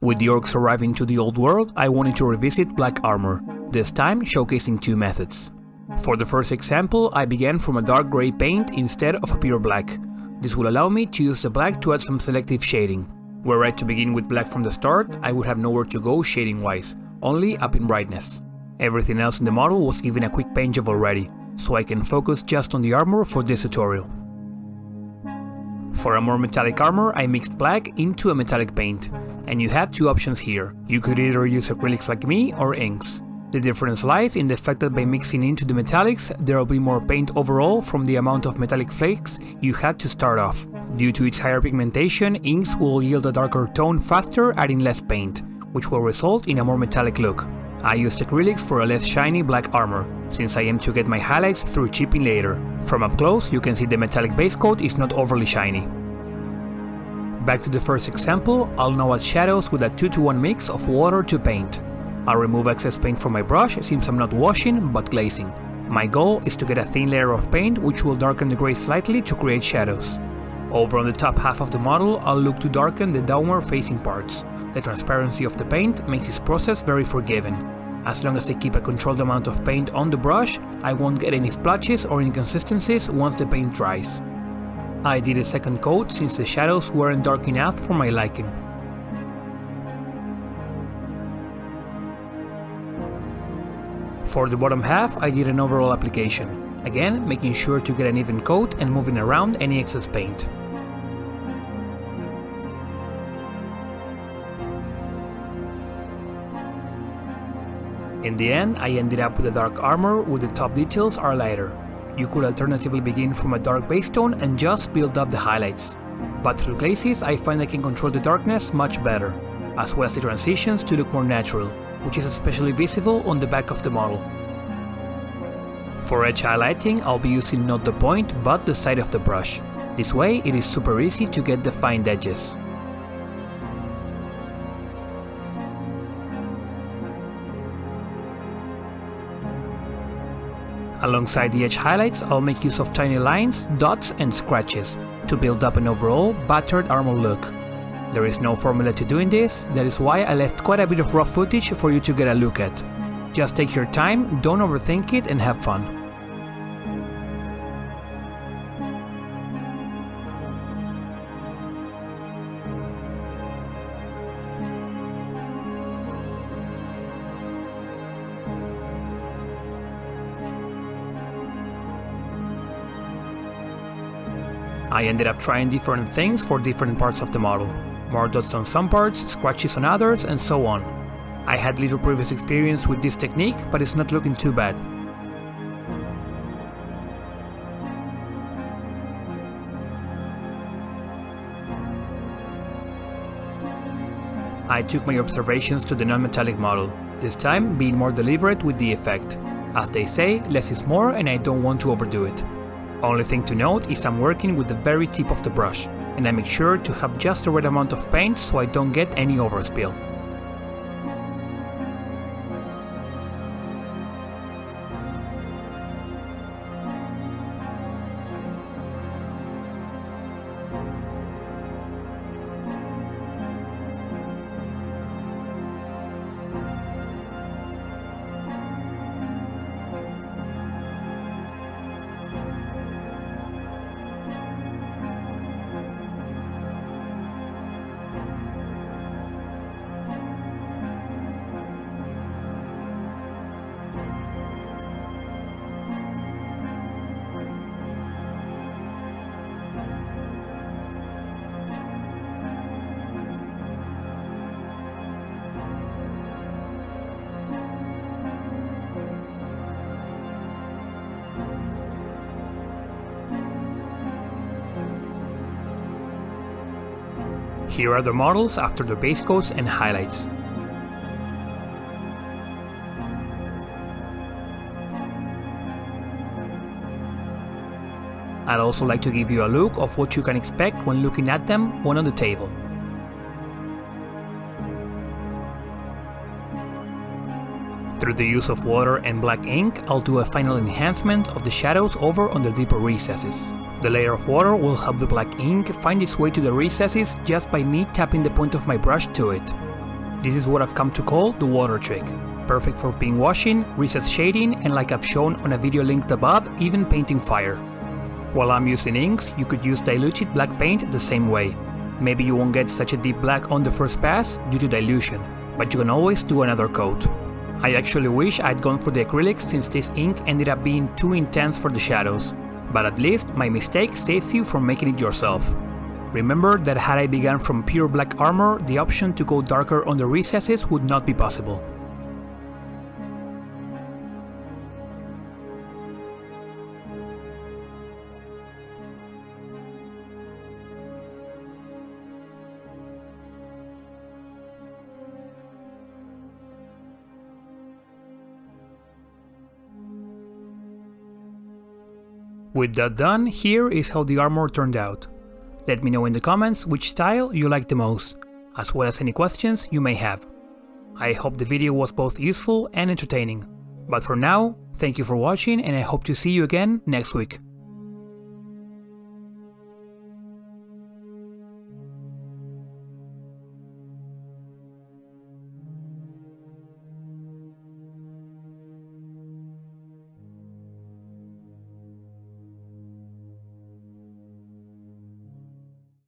With the orcs arriving to the old world, I wanted to revisit black armor, this time showcasing two methods. For the first example, I began from a dark grey paint instead of a pure black. This will allow me to use the black to add some selective shading. Were I to begin with black from the start, I would have nowhere to go shading wise, only up in brightness. Everything else in the model was given a quick paint job already, so I can focus just on the armor for this tutorial. For a more metallic armor, I mixed black into a metallic paint, and you have two options here. You could either use acrylics like me or inks. The difference lies in the fact that by mixing into the metallics, there will be more paint overall from the amount of metallic flakes you had to start off. Due to its higher pigmentation, inks will yield a darker tone faster, adding less paint, which will result in a more metallic look. I used acrylics for a less shiny black armor, since I aim to get my highlights through chipping later. From up close, you can see the metallic base coat is not overly shiny. Back to the first example, I'll now add shadows with a 2-to-1 mix of water to paint. I'll remove excess paint from my brush since I'm not washing but glazing. My goal is to get a thin layer of paint which will darken the grey slightly to create shadows. Over on the top half of the model, I'll look to darken the downward facing parts. The transparency of the paint makes this process very forgiving. As long as I keep a controlled amount of paint on the brush, I won't get any splotches or inconsistencies once the paint dries. I did a second coat since the shadows weren't dark enough for my liking. For the bottom half, I did an overall application, again making sure to get an even coat and moving around any excess paint. In the end, I ended up with a dark armor where the top details are lighter. You could alternatively begin from a dark base tone and just build up the highlights. But through glazes, I find I can control the darkness much better, as well as the transitions to look more natural, which is especially visible on the back of the model. For edge highlighting, I'll be using not the point, but the side of the brush. This way, it is super easy to get defined edges. Alongside the edge highlights, I'll make use of tiny lines, dots and scratches to build up an overall battered armor look. There is no formula to doing this, that is why I left quite a bit of raw footage for you to get a look at. Just take your time, don't overthink it and have fun. I ended up trying different things for different parts of the model. More dots on some parts, scratches on others, and so on. I had little previous experience with this technique, but it's not looking too bad. I took my observations to the non-metallic model, this time being more deliberate with the effect. As they say, less is more and I don't want to overdo it. Only thing to note is I'm working with the very tip of the brush, and I make sure to have just the right amount of paint so I don't get any overspill. Here are the models after the base coats and highlights. I'd also like to give you a look of what you can expect when looking at them when on the table. Through the use of water and black ink, I'll do a final enhancement of the shadows over on the deeper recesses. The layer of water will help the black ink find its way to the recesses just by me tapping the point of my brush to it. This is what I've come to call the water trick. Perfect for being washing, recessed shading, and like I've shown on a video linked above, even painting fire. While I'm using inks, you could use diluted black paint the same way. Maybe you won't get such a deep black on the first pass due to dilution, but you can always do another coat. I actually wish I'd gone for the acrylics since this ink ended up being too intense for the shadows, but at least my mistake saves you from making it yourself. Remember that had I begun from pure black armor, the option to go darker on the recesses would not be possible. With that done, here is how the armor turned out. Let me know in the comments which style you like the most, as well as any questions you may have. I hope the video was both useful and entertaining. But for now, thank you for watching and I hope to see you again next week.